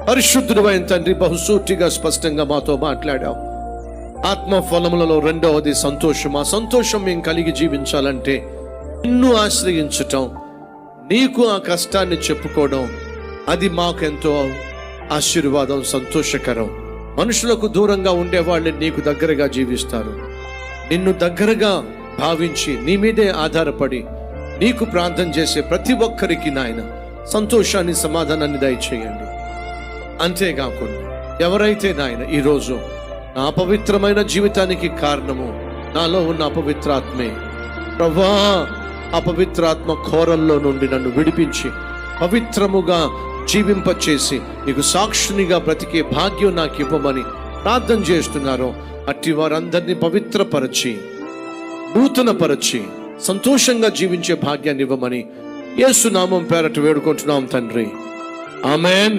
పరిశుద్ధుడు అయిన తండ్రి, బహుసూటిగా స్పష్టంగా మాతో మాట్లాడావు. ఆత్మ ఫలములలో రెండవది సంతోషం. ఆ సంతోషం మేము కలిగి జీవించాలంటే నిన్ను ఆశ్రయించటం, నీకు ఆ కష్టాన్ని చెప్పుకోవడం, అది మాకెంతో ఆశీర్వాదం, సంతోషకరం. మనుషులకు దూరంగా ఉండేవాళ్ళని నీకు దగ్గరగా జీవిస్తారు. నిన్ను దగ్గరగా భావించి నీ మీదే ఆధారపడి నీకు ప్రార్థన చేసే ప్రతి ఒక్కరికి నాయన సంతోషాన్ని, సమాధానాన్ని దయచేయండి. అంతేకాకుండా ఎవరైతే నాయన ఈరోజు నా అపవిత్రమైన జీవితానికి కారణము నాలో ఉన్న అపవిత్రాత్మే, ప్రభా అపవిత్రాత్మ కోరల్లో నుండి నన్ను విడిపించి పవిత్రముగా జీవింపచేసి నీకు సాక్షినిగా బ్రతికే భాగ్యం నాకు ఇవ్వమని ప్రార్థన చేస్తున్నారో అట్టి వారందరినీ పవిత్రపరచి, నూతనపరచి, సంతోషంగా జీవించే భాగ్యాన్ని ఇవ్వమని యేసు నామం పేరట వేడుకుంటున్నాం తండ్రి. ఆమేన్.